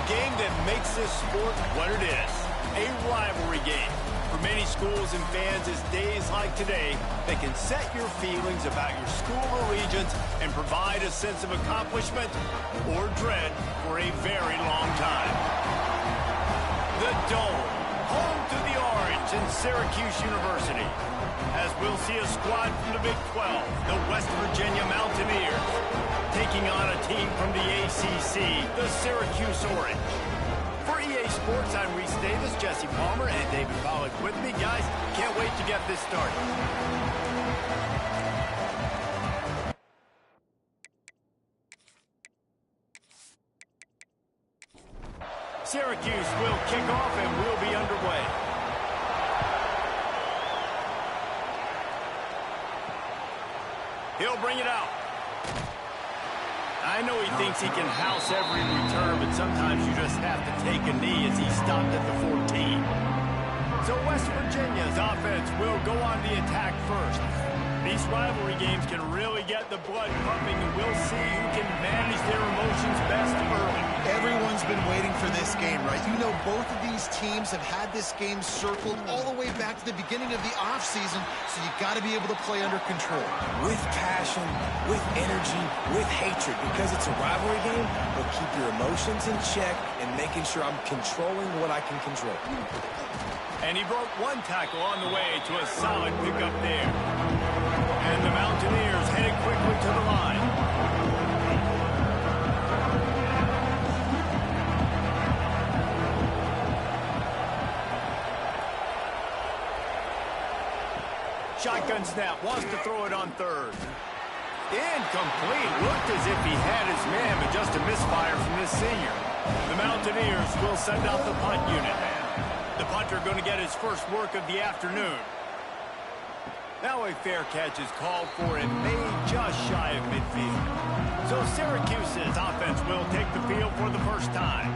game that makes this sport what it is, a rivalry game. For many schools and fans, it's days like today that can set your feelings about your school allegiance and provide a sense of accomplishment or dread for a very long time. The Dome, home to the Orange and Syracuse University, as we'll see a squad from the Big 12, the West Virginia Mountaineers, taking on a team from the ACC, the Syracuse Orange. For EA Sports, I'm Reese Davis, Jesse Palmer, and David Pollack with me. Guys, can't wait to get this started. Syracuse will kick off and we'll be underway. He'll bring it out. I know he thinks he can house every return, but sometimes you just have to take a knee as he stopped at the 14. So West Virginia's offense will go on the attack first. These rivalry games can really get the blood pumping, and we'll see who can manage their emotions best early. Everyone's been waiting for this game, right? You know, both of these teams have had this game circled all the way back to the beginning of the offseason, so you got to be able to play under control. With passion, with energy, with hatred, because it's a rivalry game, but keep your emotions in check and making sure I'm controlling what I can control. And he broke one tackle on the way to a solid pickup there. And the Mountaineers headed quickly to the line. Shotgun snap, wants to throw it on third. Incomplete, looked as if he had his man, but just a misfire from this senior. The Mountaineers will send out the punt unit. The punter going to get his first work of the afternoon. Now a fair catch is called for and made just shy of midfield. So Syracuse's offense will take the field for the first time.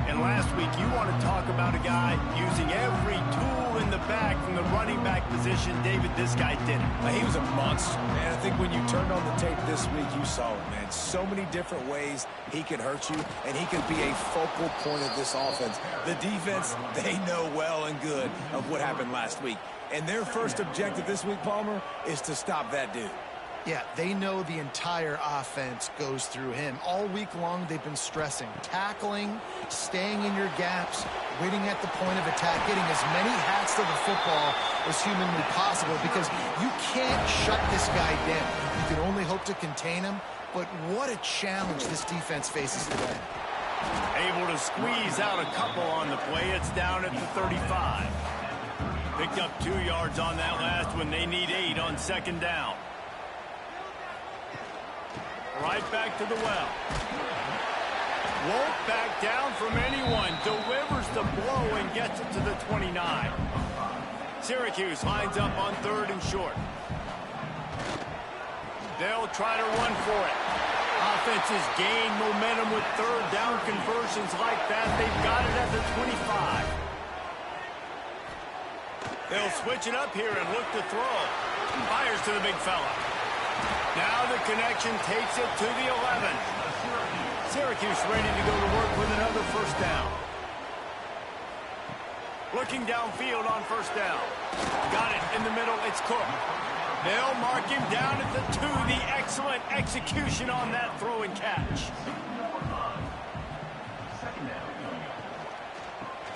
And last week, you want to talk about a guy using every tool in the bag from the running back position. David, this guy did it. He was a monster, man. I think when you turned on the tape this week, you saw it, man. So many different ways he can hurt you, and he can be a focal point of this offense. The defense, they know well and good of what happened last week. And their first objective this week, Palmer, is to stop that dude. Yeah, they know the entire offense goes through him. All week long, they've been stressing tackling, staying in your gaps, waiting at the point of attack, getting as many hats to the football as humanly possible, because you can't shut this guy down. You can only hope to contain him, but what a challenge this defense faces today. Able to squeeze out a couple on the play. It's down at the 35. Picked up 2 yards on that last one. They need 8 on second down. Right back to the well. Won't back down from anyone. Delivers the blow and gets it to the 29. Syracuse lines up on third and short. They'll try to run for it. Offenses gain momentum with third down conversions like that. They've got it at the 25. They'll switch it up here and look to throw. Fires to the big fella. Now the connection takes it to the 11. Syracuse ready to go to work with another first down. Looking downfield on first down. Got it in the middle. It's Cook. They'll mark him down at the 2. The excellent execution on that throw and catch.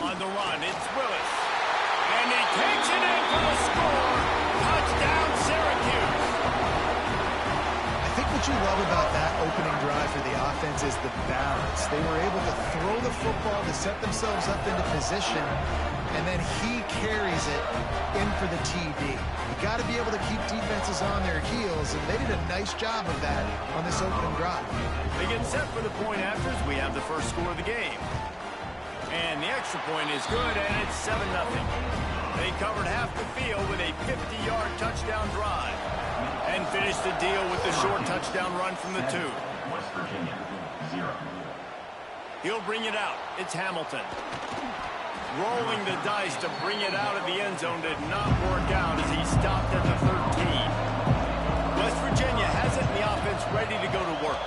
On the run, it's Willis. And he takes it in for the score. Touchdown, Syracuse. I think what you love about that opening drive for the offense is the balance. They were able to throw the football to set themselves up into position, and then he carries it in for the TD. You got to be able to keep defenses on their heels, and they did a nice job of that on this opening drive. They get set for the point afters. We have the first score of the game. And the extra point is good, and it's 7-0. They covered half the field with a 50-yard touchdown drive and finished the deal with the short touchdown run from the 2. West Virginia, 0. He'll bring it out. It's Hamilton. Rolling the dice to bring it out of the end zone did not work out as he stopped at the 13. West Virginia has it in the offense ready to go to work.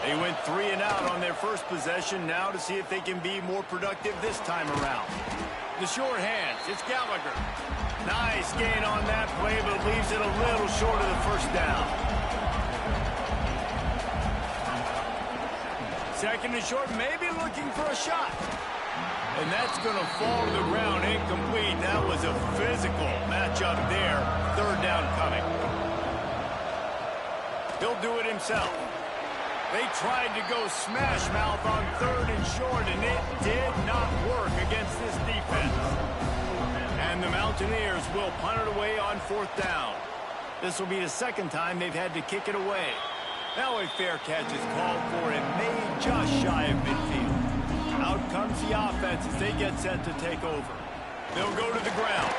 They went 3 and out on their first possession now to see if they can be more productive this time around. The short hands, it's Gallagher. Nice gain on that play, but leaves it a little short of the first down. Second and short, maybe looking for a shot. And that's going to fall to the ground incomplete. That was a physical matchup there. Third down coming. He'll do it himself. They tried to go smash mouth on third and short, and it did not work against this defense. And the Mountaineers will punt it away on fourth down. This will be the second time they've had to kick it away. Now a fair catch is called for and made just shy of midfield. Out comes the offense as they get set to take over. They'll go to the ground.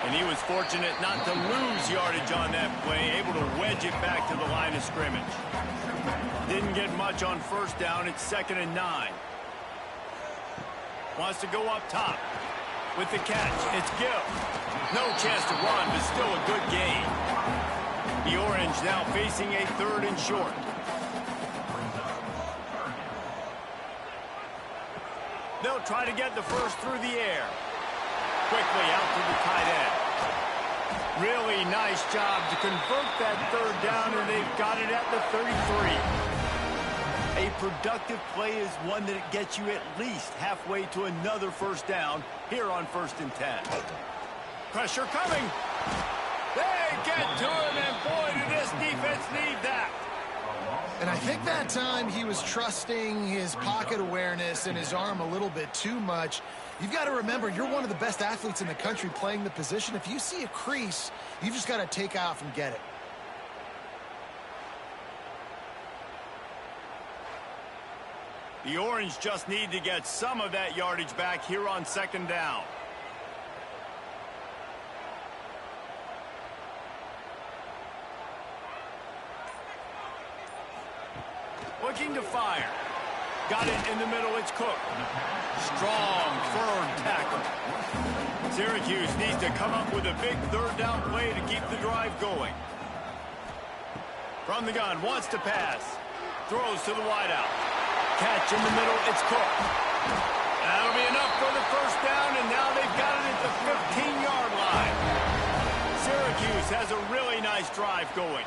And he was fortunate not to lose yardage on that play, able to wedge it back to the line of scrimmage. Didn't get much on first down. It's 2nd and 9. Wants to go up top. With the catch, it's Gill. No chance to run, but still a good gain. The Orange now facing a 3rd and short. They'll try to get the first through the air. Quickly out to the tight end. Really nice job to convert that 3rd down, and they've got it at the 33. A productive play is one that gets you at least halfway to another first down here on 1st and 10. Pressure coming. They get to him, and boy, did this defense need that. And I think that time he was trusting his pocket awareness and his arm a little bit too much. You've got to remember, you're one of the best athletes in the country playing the position. If you see a crease, you've just got to take off and get it. The Orange just need to get some of that yardage back here on 2nd down. Looking to fire. Got it in the middle, it's Cook. Strong, firm tackle. Syracuse needs to come up with a big 3rd down play to keep the drive going. From the gun, wants to pass. Throws to the wideout. Catch in the middle, it's Cook. That'll be enough for the first down, and now they've got it at the 15-yard line. Syracuse has a really nice drive going.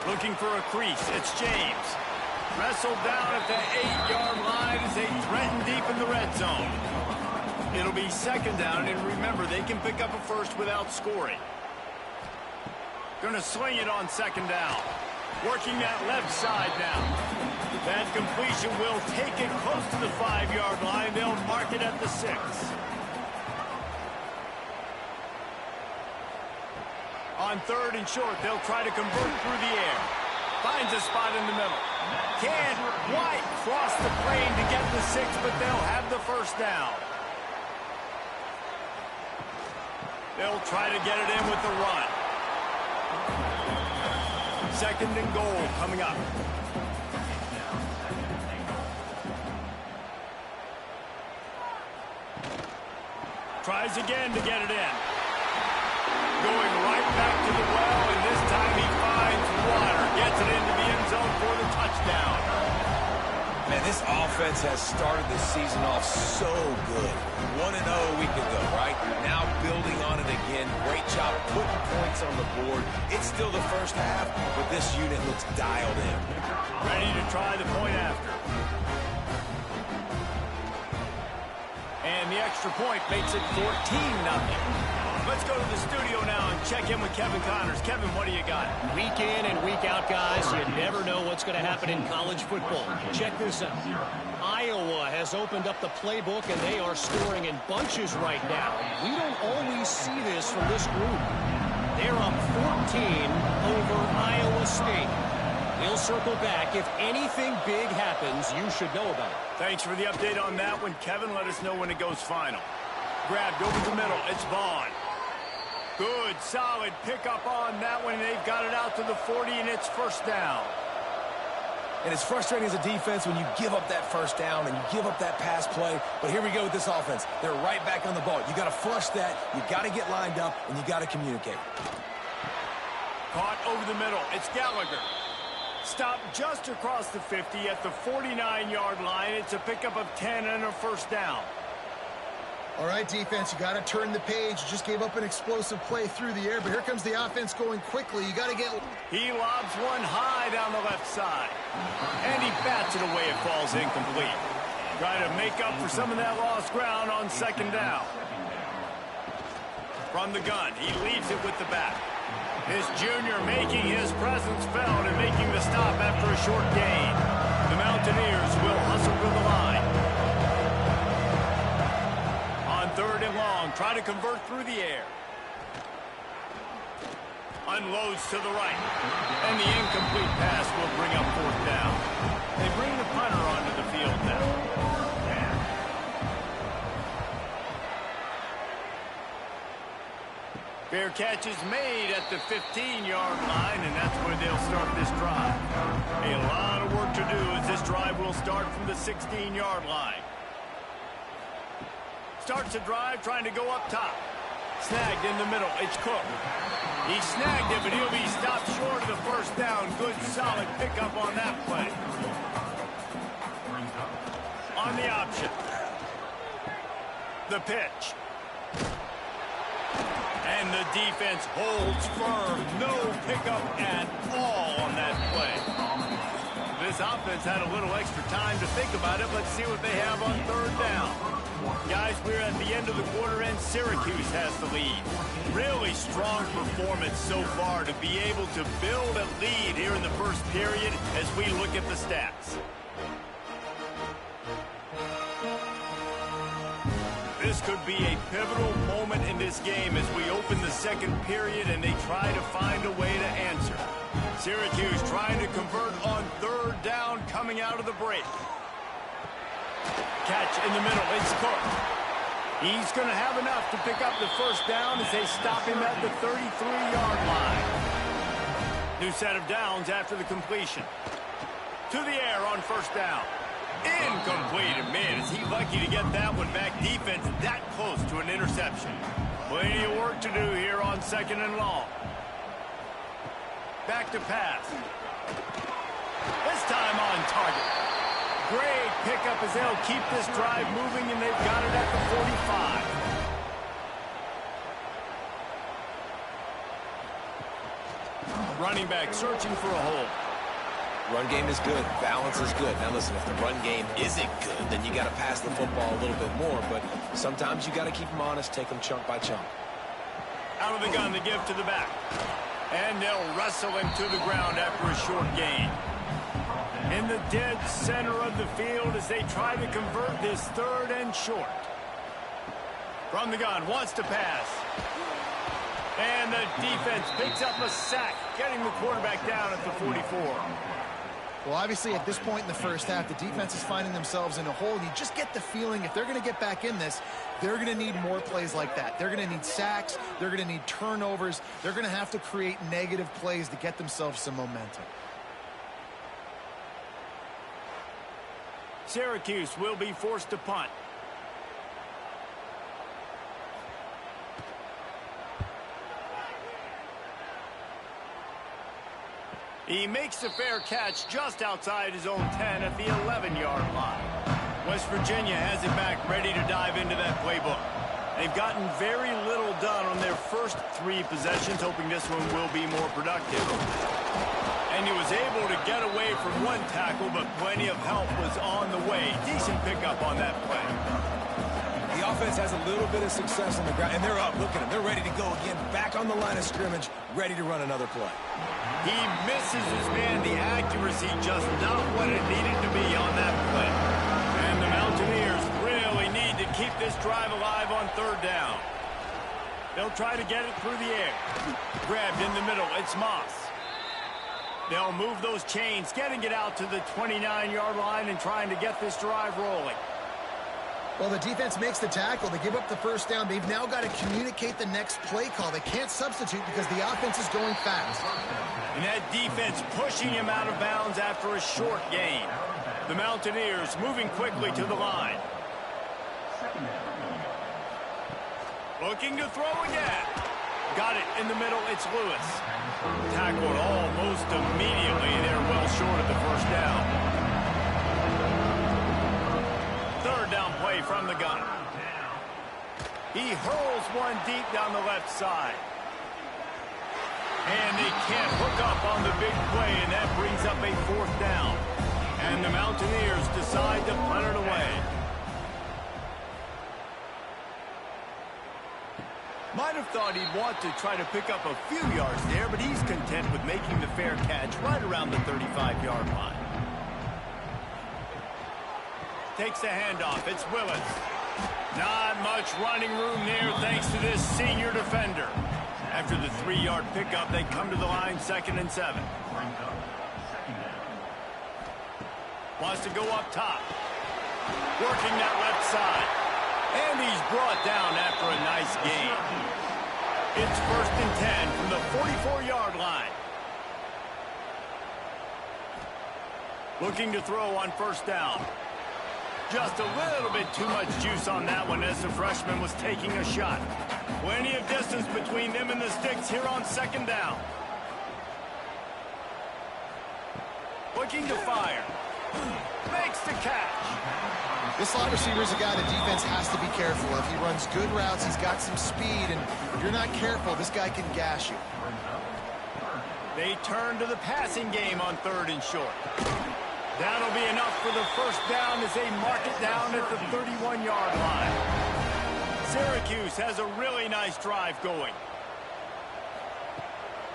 Looking for a crease, it's James. Wrestled down at the 8-yard line as they threaten deep in the red zone. It'll be 2nd down, and remember, they can pick up a first without scoring. Gonna sling it on 2nd down. Working that left side now. That completion will take it close to the 5-yard line. They'll mark it at the 6. On 3rd and short, they'll try to convert through the air. Finds a spot in the middle. Can't quite cross the plane to get the 6, but they'll have the first down. They'll try to get it in with the run. 2nd and goal coming up. Tries again to get it in. Going right back to the well, and this time he finds water. Gets it into the end zone for the touchdown. Man, this offense has started the season off so good. 1-0 a week ago, right? Now building on it again. Great job putting points on the board. It's still the first half, but this unit looks dialed in. Ready to try the point after. And the extra point makes it 14-0. Let's go to the studio now and check in with Kevin Connors. Kevin, what do you got? Week in and week out, guys, you never know what's going to happen in college football. Check this out. Iowa has opened up the playbook, and they are scoring in bunches right now. We don't always see this from this group. They're up 14 over Iowa State. We'll circle back. If anything big happens, you should know about it. Thanks for the update on that one, Kevin. Let us know when it goes final. Grabbed over the middle. It's Vaughn. Good, solid pickup on that one. They've got it out to the 40, and it's first down. And it's frustrating as a defense when you give up that first down and you give up that pass play. But here we go with this offense. They're right back on the ball. You got to flush that. You got to get lined up, and you got to communicate. Caught over the middle. It's Gallagher. Stop just across the 50 at the 49-yard line. It's a pickup of 10 and a first down. All right, defense, you got to turn the page. You just gave up an explosive play through the air, but here comes the offense going quickly. You got to get... He lobs one high down the left side. And he bats it away. It falls incomplete. Trying to make up for some of that lost ground on second down. From the gun, he leaves it with the back. This junior making his presence felt and making the stop after a short gain. The Mountaineers will hustle to the line. On third and long, try to convert through the air. Unloads to the right. And the incomplete pass will bring up fourth down. They bring the punter onto the field now. Fair catch is made at the 15-yard line, and that's where they'll start this drive. A lot of work to do as this drive will start from the 16-yard line. Starts the drive trying to go up top. Snagged in the middle. It's Cook. He snagged it, but he'll be stopped short of the first down. Good, solid pickup on that play. On the option. The pitch. And the defense holds firm. No pickup at all on that play. This offense had a little extra time to think about it. Let's see what they have on third down. Guys, we're at the end of the quarter, and Syracuse has the lead. Really strong performance so far to be able to build a lead here in the first period as we look at the stats. This could be a pivotal moment in this game as we open the second period and they try to find a way to answer. Syracuse trying to convert on third down coming out of the break. Catch in the middle. It's Cook. He's going to have enough to pick up the first down as they stop him at the 33-yard line. New set of downs after the completion. To the air on first down. Incomplete. And man, is he lucky to get that one back. Defense that close to an interception. Plenty of work to do here on second and long. Back to pass. This time on target. Great pickup as they'll keep this drive moving, and they've got it at the 45. Running back searching for a hole. Run game is good. Balance is good. Now listen, if the run game isn't good, then you got to pass the football a little bit more. But sometimes you got to keep them honest, take them chunk by chunk. Out of the gun, the give to the back. And they'll wrestle him to the ground after a short gain. In the dead center of the field as they try to convert this third and short. From the gun, wants to pass. And the defense picks up a sack, getting the quarterback down at the 44. Well, obviously, at this point in the first half, the defense is finding themselves in a hole. You just get the feeling if they're going to get back in this, they're going to need more plays like that. They're going to need sacks. They're going to need turnovers. They're going to have to create negative plays to get themselves some momentum. Syracuse will be forced to punt. He makes the fair catch just outside his own 10 at the 11-yard line. West Virginia has it back, ready to dive into that playbook. They've gotten very little done on their first three possessions, hoping this one will be more productive. And he was able to get away from one tackle, but plenty of help was on the way. Decent pickup on that play. The offense has a little bit of success on the ground, and they're up. Look at them. They're ready to go again, back on the line of scrimmage, ready to run another play. He misses his man. The accuracy just not what it needed to be on that play. And the Mountaineers really need to keep this drive alive on third down. They'll try to get it through the air. Grabbed in the middle. It's Moss. They'll move those chains, getting it out to the 29-yard line and trying to get this drive rolling. Well, the defense makes the tackle. They give up the first down. They've now got to communicate the next play call. They can't substitute because the offense is going fast. And that defense pushing him out of bounds after a short gain. The Mountaineers moving quickly to the line. Looking to throw again. Got it in the middle. It's Lewis. Tackled almost immediately. They're well short of the first down. Third down play from the gun. He hurls one deep down the left side. And they can't hook up on the big play, and that brings up a fourth down. And the Mountaineers decide to punt it away. Might have thought he'd want to try to pick up a few yards there, but he's content with making the fair catch right around the 35-yard line. Takes the handoff. It's Willis. Not much running room there thanks to this senior defender. After the 3-yard pickup, they come to the line 2nd and 7. Wants to go up top. Working that left side. And he's brought down after a nice gain. It's 1st and 10 from the 44-yard line. Looking to throw on 1st down. Just a little bit too much juice on that one as the freshman was taking a shot. Plenty of distance between them and the sticks here on 2nd down. Looking to fire. Makes the catch. This slot receiver is a guy the defense has to be careful of. He runs good routes. He's got some speed, and if you're not careful, this guy can gash you. They turn to the passing game on 3rd and short. That'll be enough for the 1st down as they mark it down at the 31-yard line. Syracuse has a really nice drive going.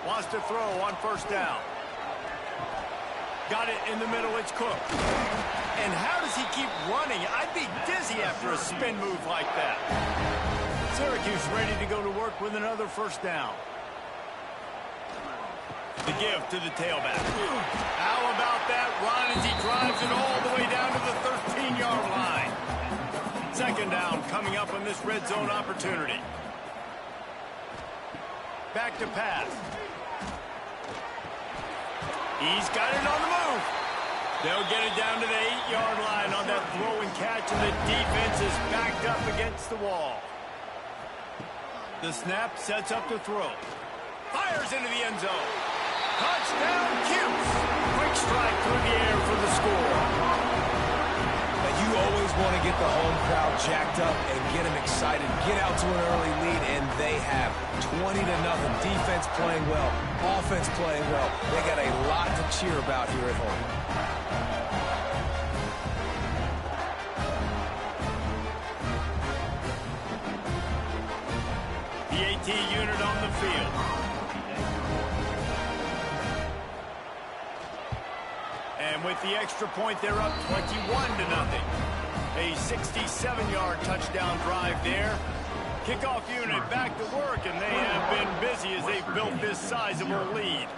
Wants to throw on 1st down. Got it in the middle. It's Cook. And how does he keep running? I'd be dizzy after a spin move like that. Syracuse ready to go to work with another 1st down. The give to the tailback. How about that run as he drives it all the way down to the 13-yard line? 2nd down coming up on this red zone opportunity. Back to pass. He's got it on the move. They'll get it down to the 8-yard line on that throw and catch, and the defense is backed up against the wall. The snap sets up to throw. Fires into the end zone. Touchdown, Cuse. Quick strike through the air for the score. Now, you always want to get the home crowd jacked up and get them excited. Get out to an early lead, and they have 20-0. Defense playing well. Offense playing well. They got a lot to cheer about here at home. The AT unit on the field. And with the extra point, they're up 21-0. A 67-yard touchdown drive there. Kickoff unit back to work, and they have been busy as they've built this sizable lead.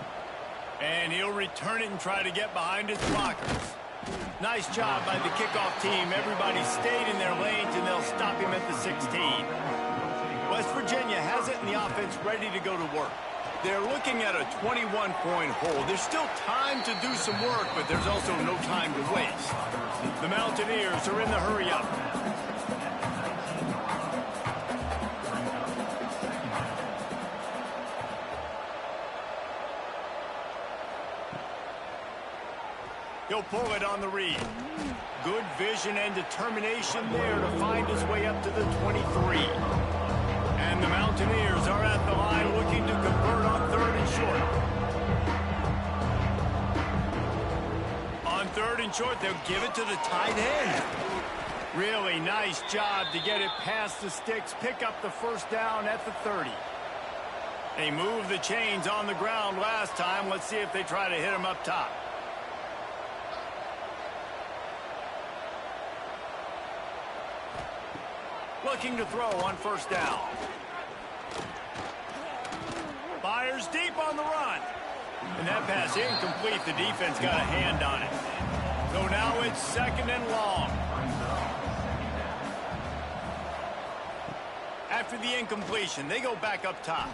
And he'll return it and try to get behind his blockers. Nice job by the kickoff team. Everybody stayed in their lanes, and they'll stop him at the 16. West Virginia has it, and the offense ready to go to work. They're looking at a 21-point hole. There's still time to do some work, but there's also no time to waste. The Mountaineers are in the hurry-up. He'll pull it on the read. Good vision and determination there to find his way up to the 23. And the Mountaineers are at the line looking to convert on 3rd and short. On 3rd and short, they'll give it to the tight end. Really nice job to get it past the sticks, pick up the 1st down at the 30. They moved the chains on the ground last time. Let's see if they try to hit him up top. Looking to throw on 1st down. Fires deep on the run. And that pass incomplete. The defense got a hand on it. So now it's 2nd and long. After the incompletion, they go back up top.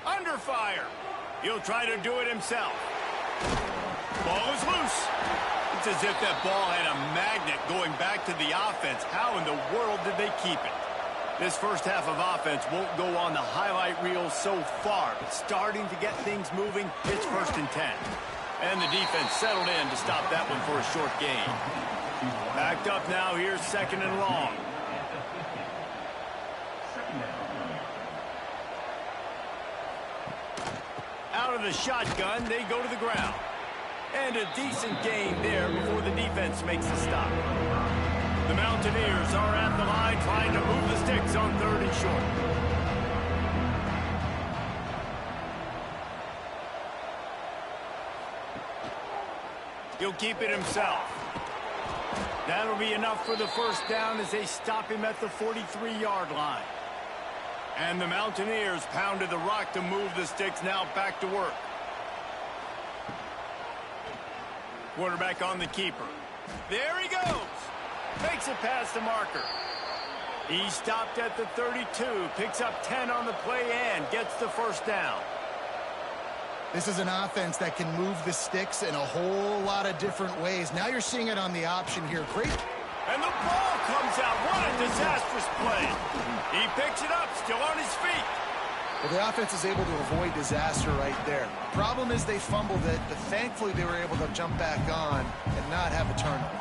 Under fire. He'll try to do it himself. Ball is loose. It's as if that ball had a magnet going back to the offense. How in the world did they keep it? This first half of offense won't go on the highlight reel so far, but starting to get things moving, it's 1st and 10. And the defense settled in to stop that one for a short gain. Backed up now, here's 2nd and long. Out of the shotgun, they go to the ground. And a decent gain there before the defense makes the stop. The Mountaineers are at the line trying to move the sticks on 3rd and short. He'll keep it himself. That'll be enough for the 1st down as they stop him at the 43-yard line. And the Mountaineers pounded the rock to move the sticks, now back to work. Quarterback on the keeper. There he goes. Makes it past the marker. He stopped at the 32, picks up 10 on the play and gets the 1st down. This is an offense that can move the sticks in a whole lot of different ways. Now you're seeing it on the option here. Great. And the ball comes out. What a disastrous play. He picks it up, still on his feet. Well, the offense is able to avoid disaster right there. Problem is they fumbled it, but thankfully they were able to jump back on and not have a turnover.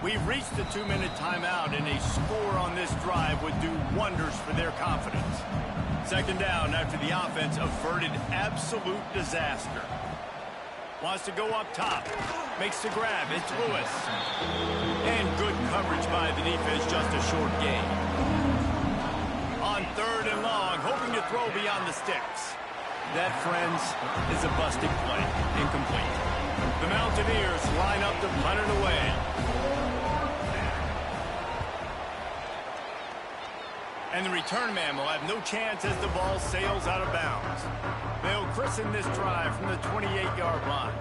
We've reached the 2-minute timeout, and a score on this drive would do wonders for their confidence. 2nd down after the offense averted absolute disaster. Wants to go up top. Makes the grab. It's Lewis. And good coverage by the defense, just a short gain. On 3rd and long, hoping to throw beyond the sticks. That, friends, is a busted play. Incomplete. The Mountaineers line up to punt it away. And the return man will have no chance as the ball sails out of bounds. They'll christen this drive from the 28-yard line.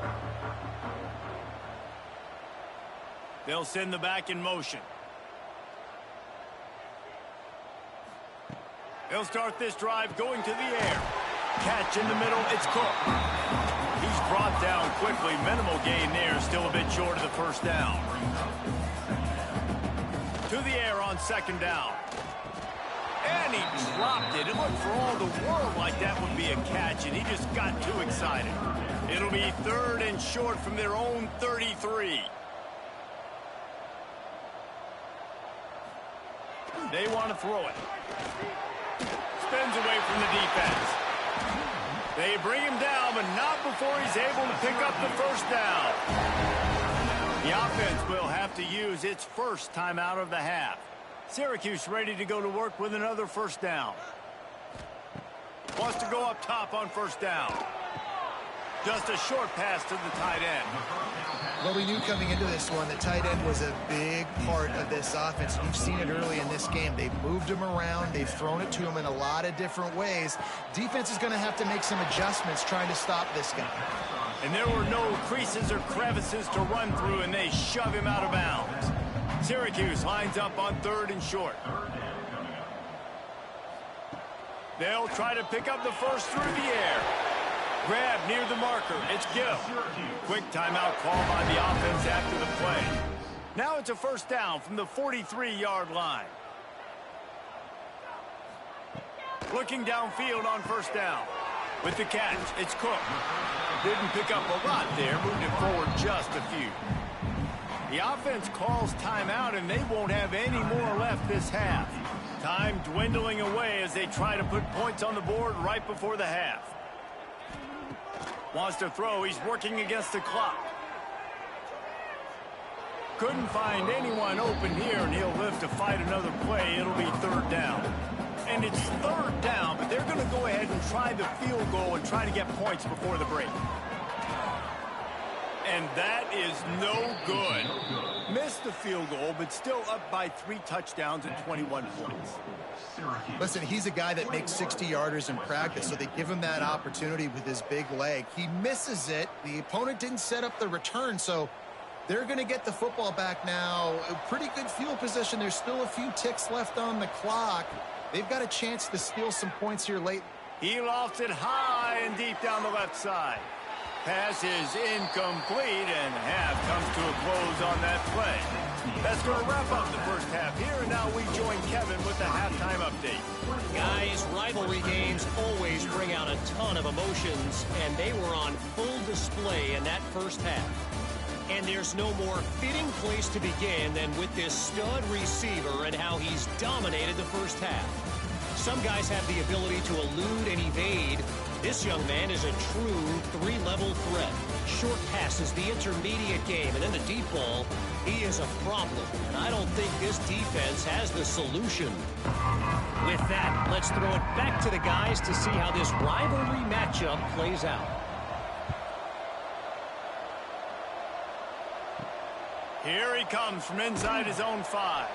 They'll send the back in motion. They'll start this drive going to the air. Catch in the middle, it's Cook. He's brought down quickly. Minimal gain there, still a bit short of the 1st down. To the air on 2nd down. And he dropped it. It looked for all the world like that would be a catch, and he just got too excited. It'll be 3rd and short from their own 33. They want to throw it. Spins away from the defense. They bring him down, but not before he's able to pick up the 1st down. The offense will have to use its 1st timeout of the half. Syracuse ready to go to work with another 1st down. Wants to go up top on 1st down. Just a short pass to the tight end. Well, we knew coming into this one that tight end was a big part of this offense. You've seen it early in this game. They've moved him around. They've thrown it to him in a lot of different ways. Defense is going to have to make some adjustments trying to stop this guy. And there were no creases or crevices to run through, and they shove him out of bounds. Syracuse lines up on 3rd and short. They'll try to pick up the 1st through the air. Grab near the marker. It's Gill. Quick timeout call by the offense after the play. Now it's a 1st down from the 43-yard line. Looking downfield on 1st down. With the catch, it's Cook. Didn't pick up a lot there. Moved it forward just a few. The offense calls timeout, and they won't have any more left this half. Time dwindling away as they try to put points on the board right before the half. Wants to throw. He's working against the clock. Couldn't find anyone open here, and he'll live to fight another play. It'll be 3rd down. And it's 3rd down, but they're going to go ahead and try the field goal and try to get points before the break. And that is no good. Missed the field goal, but still up by 3 touchdowns and 21 points. Listen, he's a guy that makes 60-yarders in practice, so they give him that opportunity with his big leg. He misses it. The opponent didn't set up the return, so they're going to get the football back now. A pretty good field position. There's still a few ticks left on the clock. They've got a chance to steal some points here late. He lofts it high and deep down the left side. Pass is incomplete, and half comes to a close on that play. That's going to wrap up the first half here, and now we join Kevin with the halftime update. Guys, rivalry games always bring out a ton of emotions, and they were on full display in that first half. And there's no more fitting place to begin than with this stud receiver and how he's dominated the first half. Some guys have the ability to elude and evade. This young man is a true three-level threat. Short passes, the intermediate game, and then the deep ball. He is a problem, and I don't think this defense has the solution. With that, let's throw it back to the guys to see how this rivalry matchup plays out. Here he comes from inside his own 5.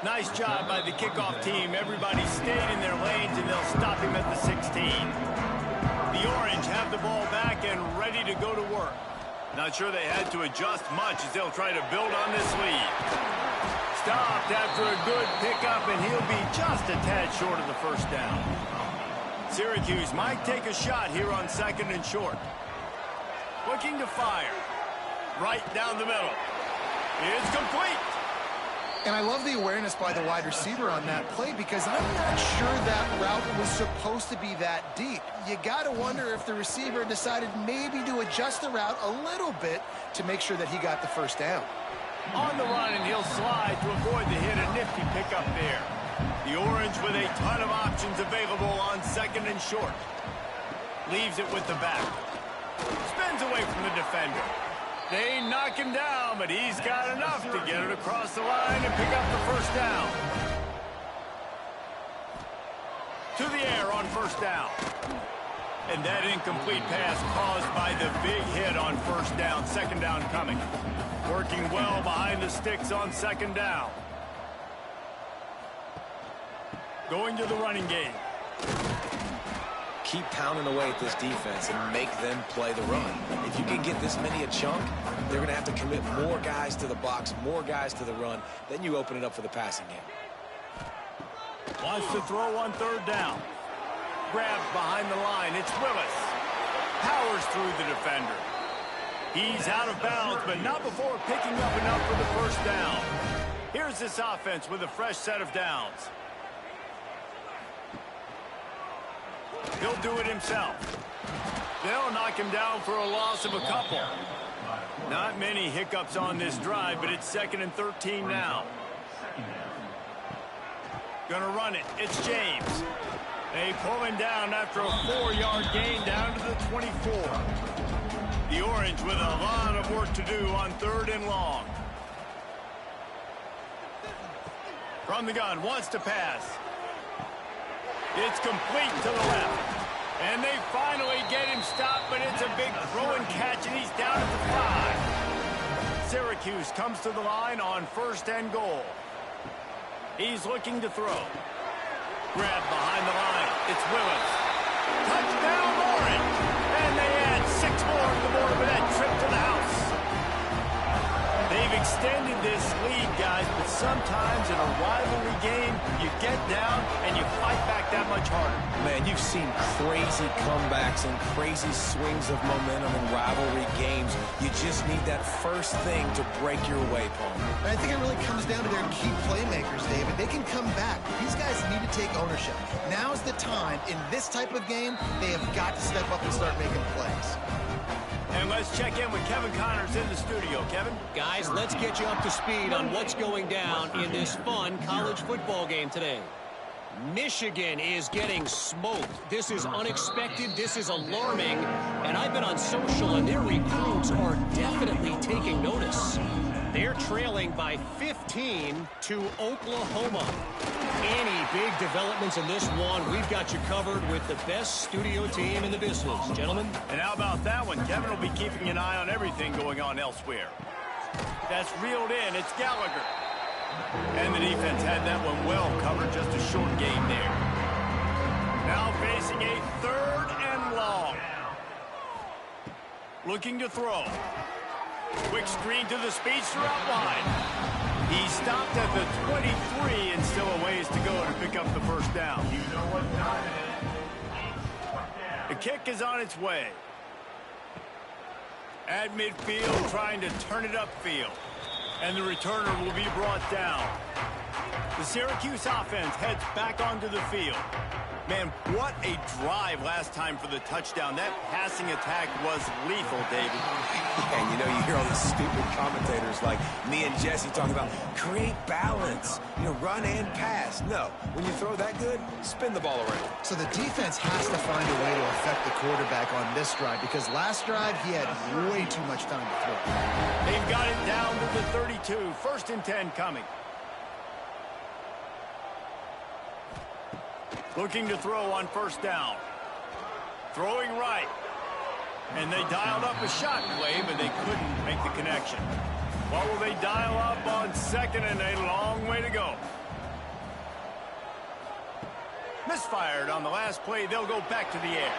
Nice job by the kickoff team. Everybody stayed in their lanes, and they'll stop him at the 16. The Orange have the ball back and ready to go to work. Not sure they had to adjust much as they'll try to build on this lead. Stopped after a good pickup, and he'll be just a tad short of the first down. Syracuse might take a shot here on 2nd and short. Looking to fire. Right down the middle. It's complete. And I love the awareness by the wide receiver on that play because I'm not sure that route was supposed to be that deep. You got to wonder if the receiver decided maybe to adjust the route a little bit to make sure that he got the first down. On the run, and he'll slide to avoid the hit. A nifty pickup there. The Orange with a ton of options available on 2nd and short. Leaves it with the back. Spins away from the defender. They knock him down, but he's got enough to get it across the line and pick up the first down. To the air on first down. And that incomplete pass caused by the big hit on first down. 2nd down coming. Working well behind the sticks on 2nd down. Going to the running game. Keep pounding away at this defense and make them play the run. If you can get this many a chunk, they're going to have to commit more guys to the box, more guys to the run. Then you open it up for the passing game. Wants to throw on 3rd down. Grabbed behind the line. It's Willis. Powers through the defender. He's out of bounds, but not before picking up enough for the first down. Here's this offense with a fresh set of downs. He'll do it himself. They'll knock him down for a loss of a couple. Not many hiccups on this drive, but it's 2nd and 13 now. Gonna run it. It's James. They pull him down after a 4-yard gain down to the 24. The Orange with a lot of work to do on 3rd and long. From the gun, wants to pass. It's complete to the left. And they finally get him stopped, but it's a big throw and catch, and he's down at the 5. Syracuse comes to the line on 1st and goal. He's looking to throw. Grabbed behind the line. It's Willis. Touchdown, Orange! And they add 6 more to the board with that trip to the house. They've extended this lead, guys, but sometimes in a rivalry game, you get down and you fight back that much harder. Man, you've seen crazy comebacks and crazy swings of momentum in rivalry games. You just need that first thing to break your way, Paul. And I think it really comes down to their key playmakers, David. They can come back. These guys need to take ownership. Now's the time. In this type of game, they have got to step up and start making plays. And let's check in with Kevin Connors in the studio. Kevin? Guys, let's get you up to speed on what's going down in this fun college football game today. Michigan is getting smoked. This is unexpected. This is alarming. And I've been on social, and their recruits are definitely taking notice. They're trailing by 15 to Oklahoma. Any big developments in this one, we've got you covered with the best studio team in the business, gentlemen. And how about that one? Kevin will be keeping an eye on everything going on elsewhere. That's reeled in. It's Gallagher. And the defense had that one well covered. Just a short gain there. Now facing a 3rd and long. Looking to throw. Quick screen to the speedster out wide. He stopped at the 23 and still a ways to go to pick up the first down. The kick is on its way. At midfield, trying to turn it upfield. And the returner will be brought down. The Syracuse offense heads back onto the field. Man, what a drive last time for the touchdown. That passing attack was lethal, David. And you know, you hear all these stupid commentators like me and Jesse talking about create balance, you know, run and pass. No, when you throw that good, spin the ball around. So the defense has to find a way to affect the quarterback on this drive, because last drive he had way too much time to throw. They've got it down to the 32. 1st and 10 coming. Looking to throw on 1st down. Throwing right. And they dialed up a shot play, but they couldn't make the connection. What will they dial up on 2nd and a long way to go? Misfired on the last play. They'll go back to the air.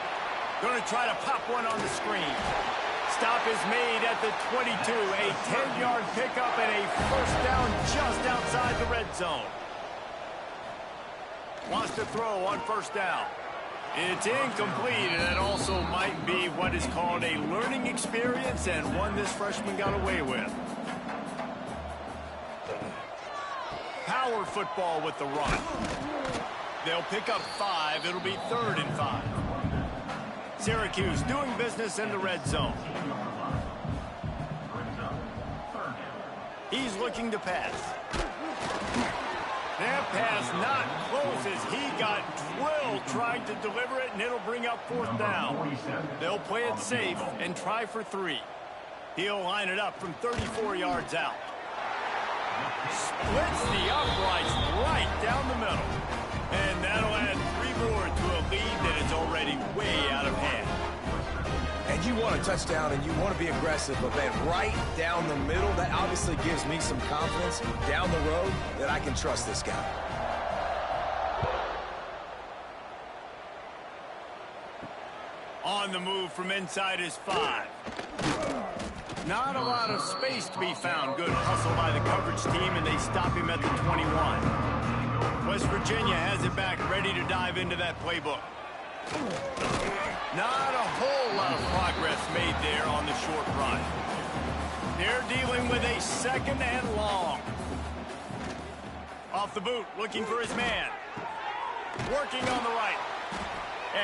Going to try to pop one on the screen. Stop is made at the 22. A 10-yard pickup and a 1st down just outside the red zone. Wants to throw on 1st down. It's incomplete, and it also might be what is called a learning experience, and one this freshman got away with. Power football with the run. They'll pick up 5. It'll be 3rd and 5. Syracuse doing business in the red zone. He's looking to pass. That pass not close as he got drilled trying to deliver it, and it'll bring up 4th down. They'll play it safe and try for 3. He'll line it up from 34 yards out. Splits the uprights right down the middle. And that'll add 3 more to a lead that is already way out of hand. And you want a touchdown and you want to be aggressive, but man, right down the middle, that obviously gives me some confidence down the road that I can trust this guy. On the move from inside is 5. Not a lot of space to be found. Good hustle by the coverage team, and they stop him at the 21. West Virginia has it back, ready to dive into that playbook. Not a whole lot of progress made there on the short run. They're dealing with a 2nd and long. Off the boot, looking for his man. Working on the right.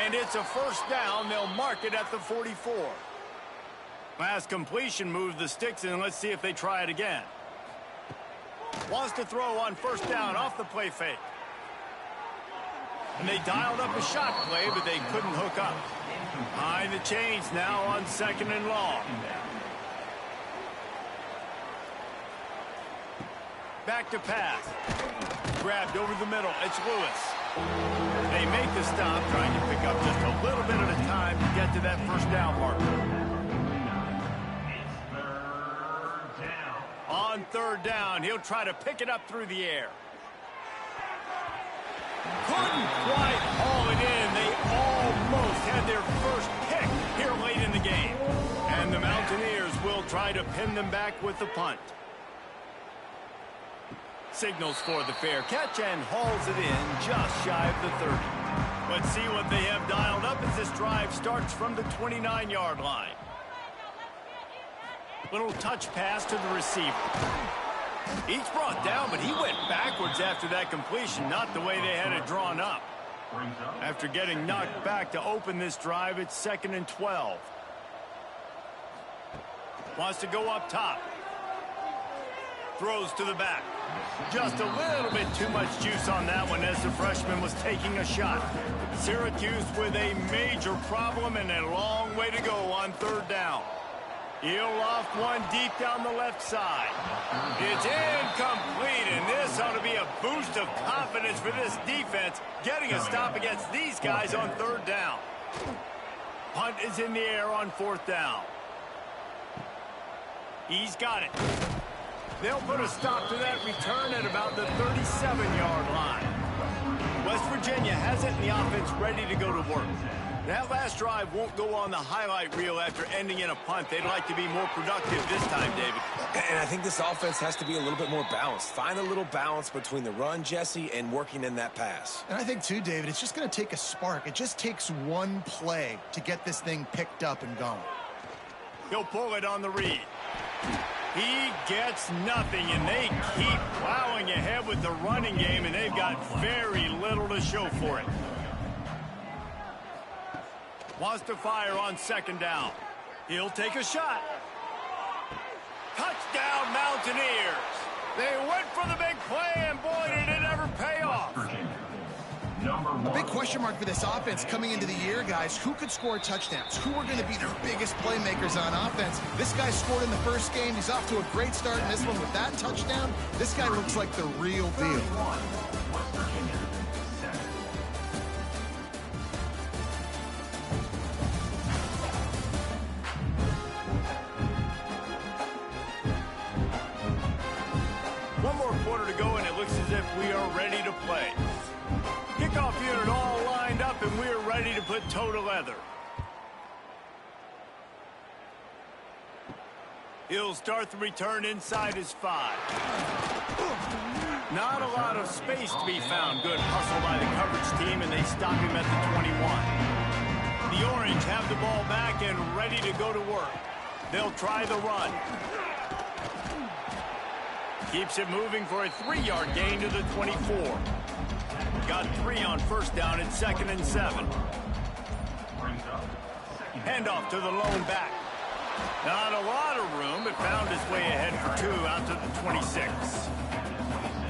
And it's a 1st down. They'll mark it at the 44. Last completion moved the sticks, and let's see if they try it again. Wants to throw on 1st down off the play fake. And they dialed up a shot play, but they couldn't hook up. Behind the chains now on 2nd and long. Back to pass. Grabbed over the middle. It's Lewis. They make the stop, trying to pick up just a little bit at a time to get to that 1st down marker. On 3rd down, he'll try to pick it up through the air. Couldn't quite haul it in. They almost had their first pick here late in the game. And the Mountaineers will try to pin them back with the punt. Signals for the fair catch and hauls it in just shy of the 30. Let's see what they have dialed up as this drive starts from the 29-yard line. Little touch pass to the receiver. He's brought down, but he went backwards after that completion, not the way they had it drawn up. After getting knocked back to open this drive, it's 2nd and 12. Wants to go up top. Throws to the back. Just a little bit too much juice on that one as the freshman was taking a shot. Syracuse with a major problem and a long way to go on 3rd down. He'll loft one deep down the left side. It's incomplete, and this ought to be a boost of confidence for this defense, getting a stop against these guys on 3rd down. Punt is in the air on 4th down. He's got it. They'll put a stop to that return at about the 37-yard line. West Virginia has it and the offense ready to go to work. That last drive won't go on the highlight reel after ending in a punt. They'd like to be more productive this time, David. And I think this offense has to be a little bit more balanced. Find a little balance between the run, Jesse, and working in that pass. And I think, too, David, it's just going to take a spark. It just takes one play to get this thing picked up and going. He'll pull it on the read. He gets nothing, and they keep plowing ahead with the running game, and they've got very little to show for it. Wants to fire on second down. He'll take a shot. Touchdown, Mountaineers. They went for the big play, and boy, did it ever pay off. A big question mark for this offense coming into the year, guys. Who could score touchdowns? Who are going to be their biggest playmakers on offense? This guy scored in the first game. He's off to a great start in this one with that touchdown. This guy looks like the real deal. One more quarter to go, and it looks as if we are ready to play. Kickoff unit all lined up, and we're ready to put toe to leather. He'll start the return inside his 5. Not a lot of space to be found. Good hustle by the coverage team, and they stop him at the 21. The Orange have the ball back and ready to go to work. They'll try the run. Keeps it moving for a 3-yard gain to the 24. Got 3 on first down at 2nd and 7. Handoff to the lone back. Not a lot of room, but found his way ahead for 2 out to the 26.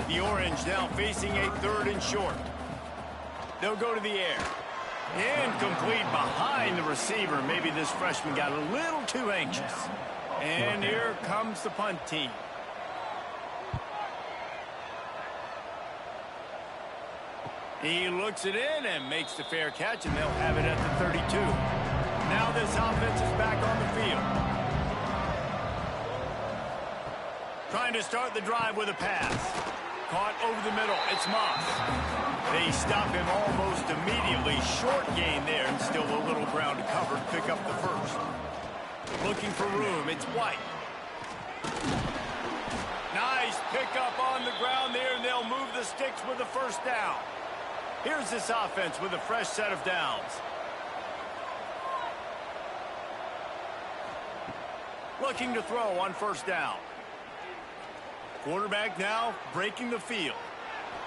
The Orange now facing a 3rd and short. They'll go to the air. Incomplete behind the receiver. Maybe this freshman got a little too anxious. And here comes the punt team. He looks it in and makes the fair catch, and they'll have it at the 32. Now this offense is back on the field. Trying to start the drive with a pass. Caught over the middle. It's Moss. They stop him almost immediately. Short gain there, and still a little ground to cover to pick up the first. Looking for room. It's White. Nice pickup on the ground there, and they'll move the sticks with the first down. Here's this offense with a fresh set of downs. Looking to throw on first down. Quarterback now breaking the field.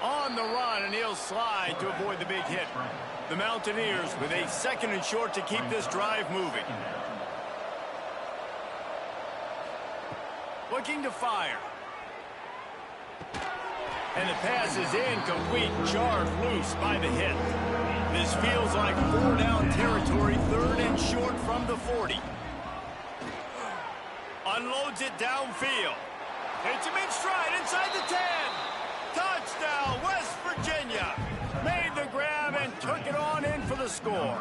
On the run, and he'll slide to avoid the big hit. The Mountaineers with a 2nd and short to keep this drive moving. Looking to fire. And the pass is incomplete, jarred loose by the hit. This feels like 4-down territory, 3rd and short from the 40. Unloads it downfield. Hits him in stride inside the 10. Touchdown, West Virginia. Made the grab and took it on in for the score.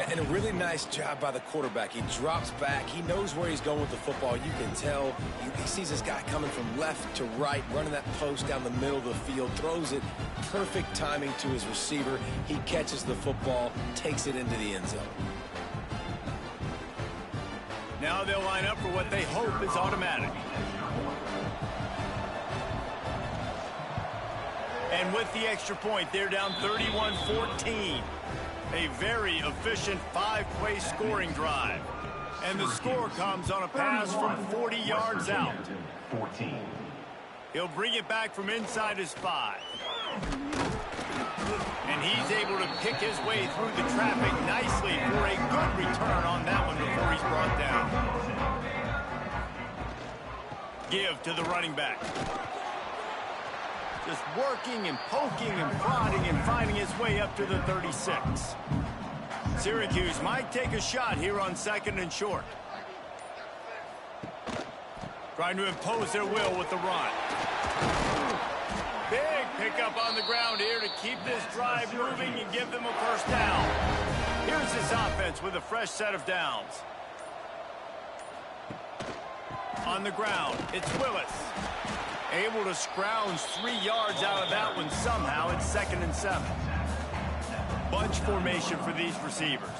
And a really nice job by the quarterback. He drops back. He knows where he's going with the football. You can tell. He sees this guy coming from left to right, running that post down the middle of the field, throws it. Perfect timing to his receiver. He catches the football, takes it into the end zone. Now they'll line up for what they hope is automatic. And with the extra point, they're down 31-14. A very efficient 5-play scoring drive. And the score comes on a pass from 40 yards out. He'll bring it back from inside his 5. And he's able to pick his way through the traffic nicely for a good return on that one before he's brought down. Give to the running back. Just working and poking and prodding and finding his way up to the 36. Syracuse might take a shot here on 2nd and short. Trying to impose their will with the run. Big pickup on the ground here to keep this drive moving and give them a first down. Here's this offense with a fresh set of downs. On the ground, it's Willis. Able to scrounge 3 yards out of that one somehow. It's 2nd and 7. Bunch formation for these receivers.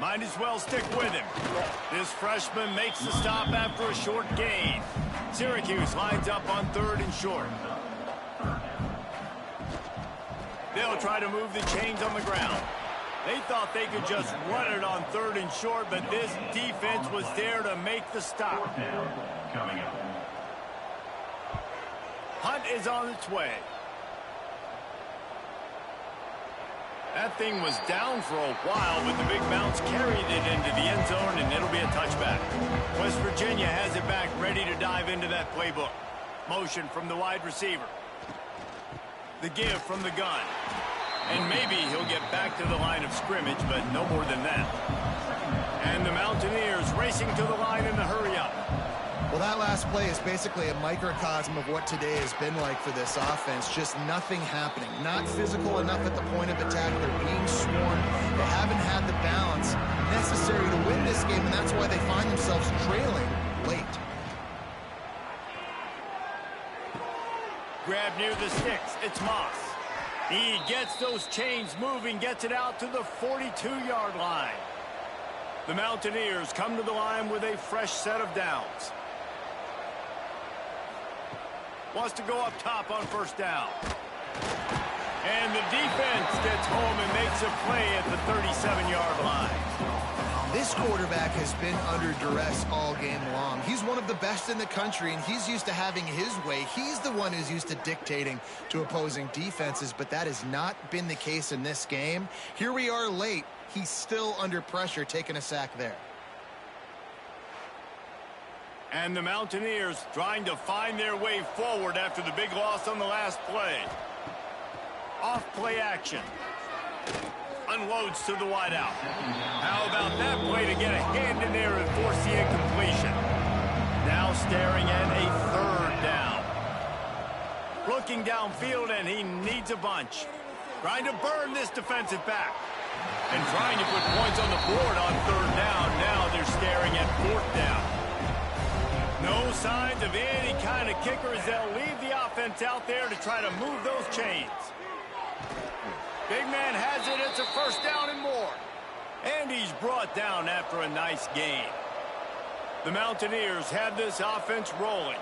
Might as well stick with him. This freshman makes the stop after a short gain. Syracuse lines up on 3rd and short. They'll try to move the chains on the ground. They thought they could just run it on 3rd and short, but this defense was there to make the stop. Hunt is on its way. That thing was down for a while, but the big bounce carried it into the end zone, and it'll be a touchback. West Virginia has it back, ready to dive into that playbook. Motion from the wide receiver. The give from the gun. And maybe he'll get back to the line of scrimmage, but no more than that. And the Mountaineers racing to the line in the hurry-up. Well, that last play is basically a microcosm of what today has been like for this offense. Just nothing happening. Not physical enough at the point of attack. They're being swarmed. They haven't had the balance necessary to win this game, and that's why they find themselves trailing late. Grab near the sticks. It's Moss. He gets those chains moving, gets it out to the 42-yard line. The Mountaineers come to the line with a fresh set of downs. Wants to go up top on 1st down. And the defense gets home and makes a play at the 37-yard line. This quarterback has been under duress all game long. He's one of the best in the country, and he's used to having his way. He's the one who's used to dictating to opposing defenses, but that has not been the case in this game. Here we are late. He's still under pressure, taking a sack there. And the Mountaineers trying to find their way forward after the big loss on the last play. Off play action. Unloads to the wideout. How about that play to get a hand in there and force the incompletion? Now staring at a 3rd down. Looking downfield, and he needs a bunch. Trying to burn this defensive back. And trying to put points on the board on 3rd down. Now they're staring at 4th down. No signs of any kind of kickers. They'll leave the offense out there to try to move those chains. Big man has it. It's a 1st down and more. And he's brought down after a nice gain. The Mountaineers have this offense rolling.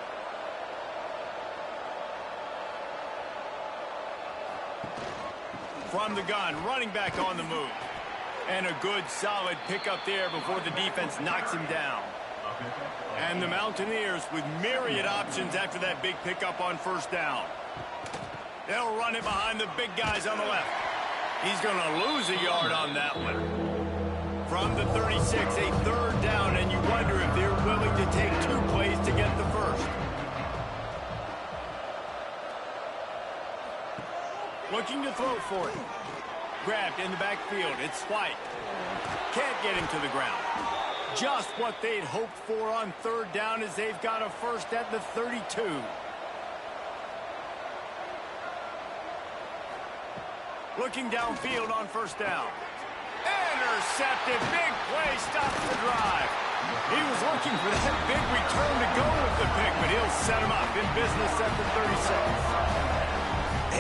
From the gun, running back on the move. And a good, solid pickup there before the defense knocks him down. And the Mountaineers with myriad options after that big pickup on 1st down. They'll run it behind the big guys on the left. He's going to lose a yard on that one. From the 36, a 3rd down, and you wonder if they're willing to take 2 plays to get the 1st. Looking to throw for it. Grabbed in the backfield. It's White. Can't get him to the ground. Just what they'd hoped for on 3rd down as they've got a 1st at the 32. Looking downfield on 1st down. Intercepted. Big play. Stops the drive. He was looking for that big return to go with the pick, but he'll set him up in business at the 36.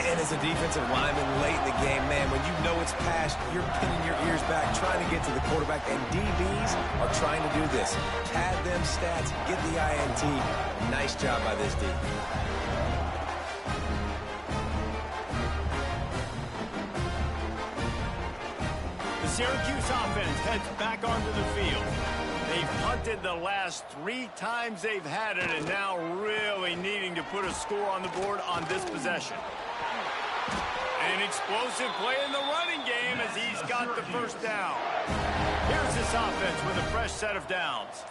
And as a defensive lineman late in the game, man, when you know it's past, you're pinning your ears back, trying to get to the quarterback, and DBs are trying to do this. Pad them stats, get the INT. Nice job by this D. The Syracuse offense heads back onto the field. They've punted the last 3 times they've had it, and now really needing to put a score on the board on this possession. An explosive play in the running game as he's got the 1st down. Here's this offense with a fresh set of downs.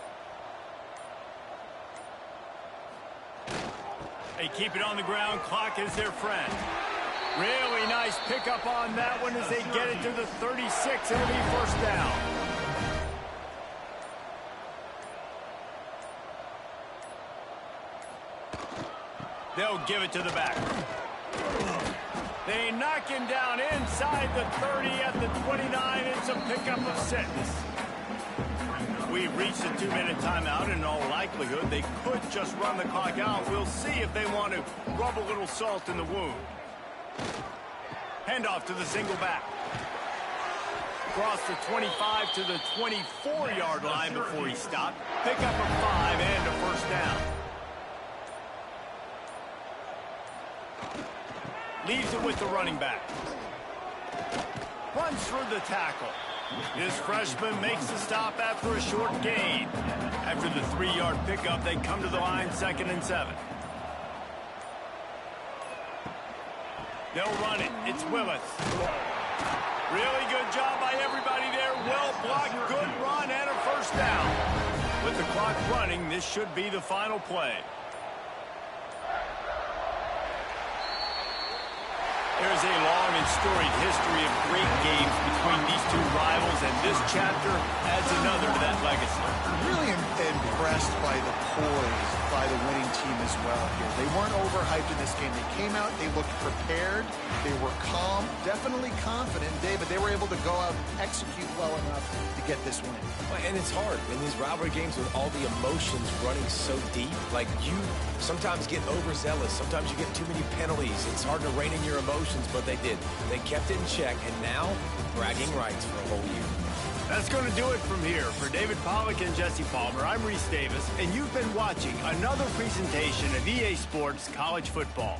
They keep it on the ground. Clock is their friend. Really nice pickup on that one as they get it to the 36. It'll be 1st down. They'll give it to the back. They knock him down inside the 30 at the 29. It's a pickup of 6. We've reached a 2-minute timeout. In all likelihood, they could just run the clock out. We'll see if they want to rub a little salt in the wound. Handoff to the single back. Across the 25 to the 24-yard line before he stopped. Pick up a 5 and a first down. Leaves it with the running back. Runs through the tackle. This freshman makes the stop after a short gain. After the 3-yard pickup, they come to the line 2nd and 7. They'll run it. It's Willis. Really good job by everybody there. Well blocked, good run, and a first down. With the clock running, this should be the final play. There's a long and storied history of great games between these two rivals, and this chapter adds another to that legacy. Really impressed by the poise by the winning team as well here. They weren't overhyped in this game. They came out, they looked prepared, they were calm, definitely confident, David. They were able to go out and execute well enough to get this win. And it's hard in these rivalry games with all the emotions running so deep. Like, you sometimes get overzealous. Sometimes you get too many penalties. It's hard to rein in your emotions, but they did. They kept it in check, and now bragging rights for a whole year. That's going to do it from here. For David Pollack and Jesse Palmer, I'm Reese Davis, and you've been watching another presentation of EA Sports College Football.